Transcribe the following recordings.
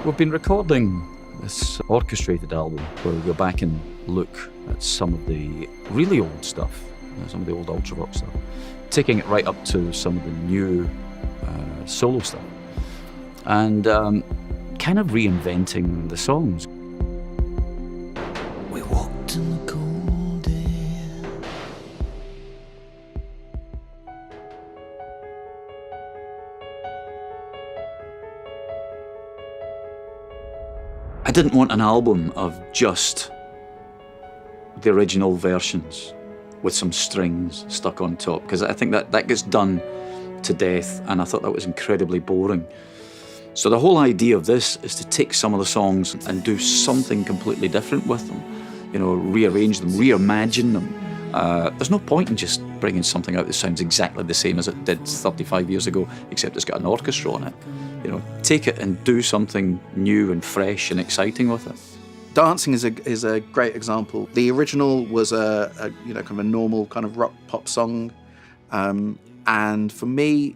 We've been recording this Orchestrated album where we go back and look at some of the really old stuff, some of the old Ultravox stuff, taking it right up to some of the new solo stuff, and kind of reinventing the songs. We walked in the cold air. I didn't want an album of just the original versions with some strings stuck on top, because I think that gets done to death, and I thought that was incredibly boring. So the whole idea of this is to take some of the songs and do something completely different with them, rearrange them, reimagine them. There's no point in just bringing something out that sounds exactly the same as it did 35 years ago, except it's got an orchestra on it. Take it and do something new and fresh and exciting with it. Dancing is a great example. The original was a kind of a normal kind of rock pop song, and for me,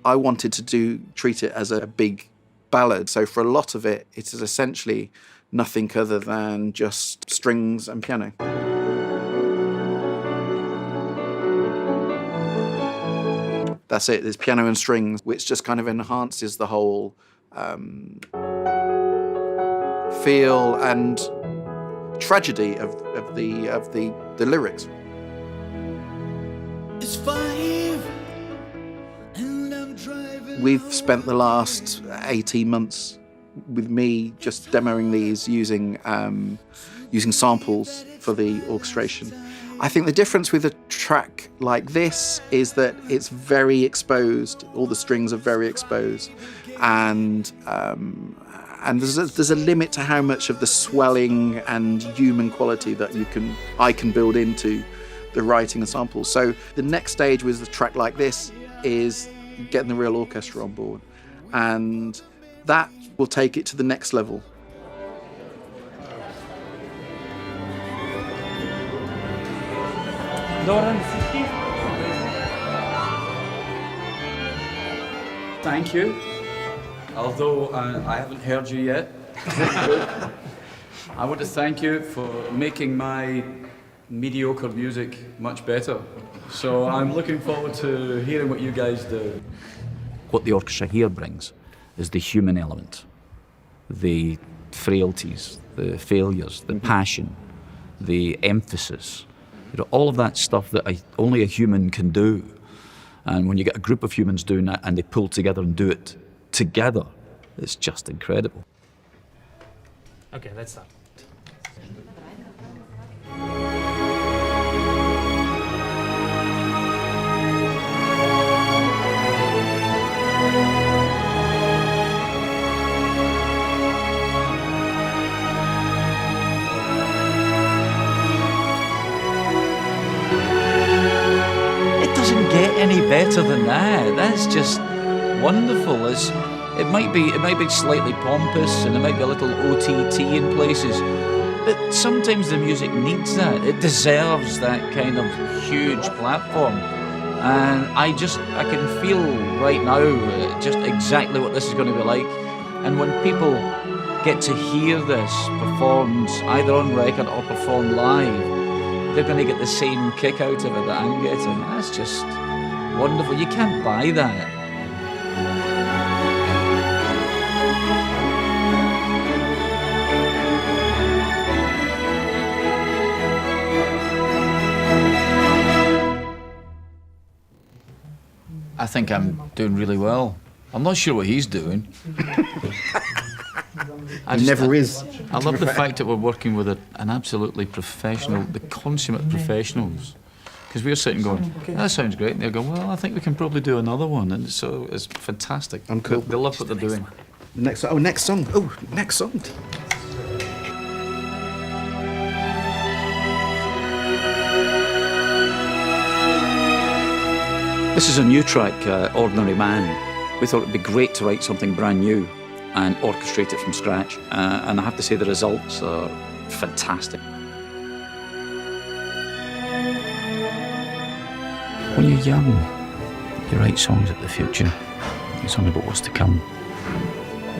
I wanted to treat it as a big ballad. So for a lot of it, it is essentially nothing other than just strings and piano. That's it. There's piano and strings, which just kind of enhances the whole feel and tragedy of the lyrics. It's 5 and I'm driving. We've spent the last 18 months with me just demoing these using samples for the orchestration. I think the difference with a track like this is that it's very exposed. All the strings are very exposed, and there's a limit to how much of the swelling and human quality that I can build into the writing and samples. So the next stage with a track like this is getting the real orchestra on board, and that will take it to the next level. Thank you. Although I haven't heard you yet, I want to thank you for making my mediocre music much better. So I'm looking forward to hearing what you guys do. What the orchestra here brings is the human element, the frailties, the failures, the passion, the emphasis. All of that stuff that only a human can do. And when you get a group of humans doing that and they pull together and do it together, it's just incredible. Okay, let's start. Get any better than that. That's just wonderful. It might be slightly pompous and it might be a little OTT in places, but sometimes the music needs that. It deserves that kind of huge platform, and I can feel right now just exactly what this is going to be like. And when people get to hear this performed either on record or performed live, they're going to get the same kick out of it that I'm getting. That's just wonderful. You can't buy that. I think I'm doing really well. I'm not sure what he's doing. He never is. I love the fact that we're working with an absolutely professional, the consummate professionals. Because we're sitting going, that sounds great. And they're going, well, I think we can probably do another one. And so it's fantastic. I'm cool. They love what they're doing. Next song. This is a new track, Ordinary Man. We thought it'd be great to write something brand new and orchestrate it from scratch. And I have to say the results are fantastic. When you're young, you write songs about the future. It's only about what's to come.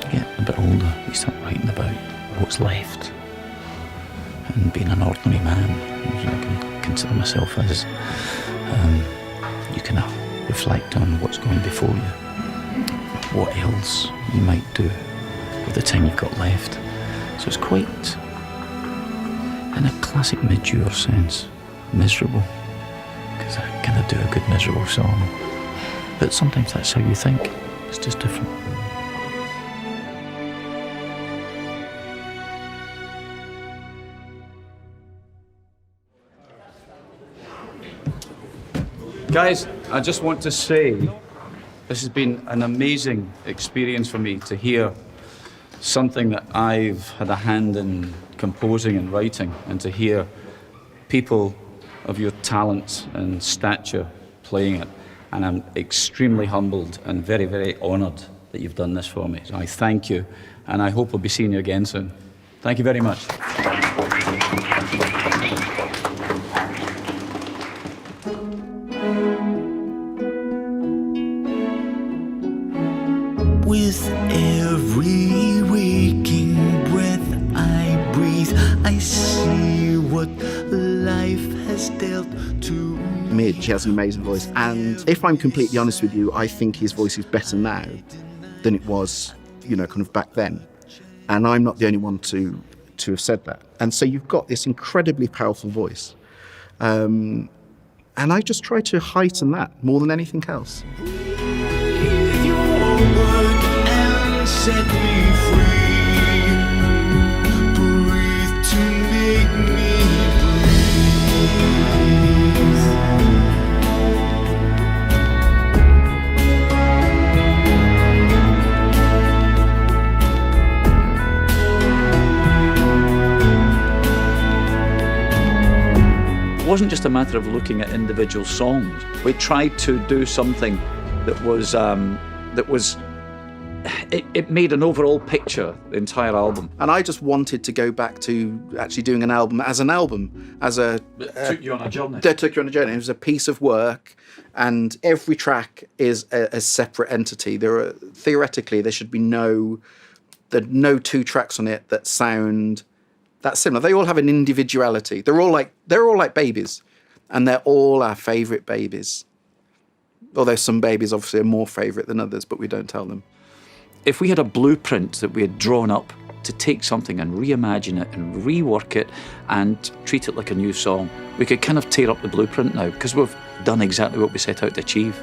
you get a bit older, you start writing about what's left and being an ordinary man, which I can consider myself as. You can reflect on what's going before you, what else you might do with the time you've got left. So it's quite, in a classic Midge Ure sense, miserable, because I kind of do a good miserable song. But sometimes that's how you think. It's just different. Guys, I just want to say this has been an amazing experience for me to hear something that I've had a hand in composing and writing, and to hear people of your talent and stature playing it. And I'm extremely humbled and very, very honoured that you've done this for me. So I thank you, and I hope we'll be seeing you again soon. Thank you very much. With every waking breath I breathe, I see what life has dealt to me. Midge has an amazing voice, and if I'm completely honest with you, I think his voice is better now than it was, kind of back then. And I'm not the only one to have said that. And so you've got this incredibly powerful voice. And I just try to heighten that more than anything else. Set me free. Breathe to make me It wasn't just a matter of looking at individual songs. We tried to do something that was it made an overall picture, the entire album. And I just wanted to go back to actually doing an album, as a... Took you on a journey. That took you on a journey. It was a piece of work, and every track is a separate entity. Theoretically, there should be no two tracks on it that sound that similar. They all have an individuality. They're all like babies, and they're all our favourite babies. Although some babies obviously are more favourite than others, but we don't tell them. If we had a blueprint that we had drawn up to take something and reimagine it and rework it and treat it like a new song, we could kind of tear up the blueprint now, because we've done exactly what we set out to achieve.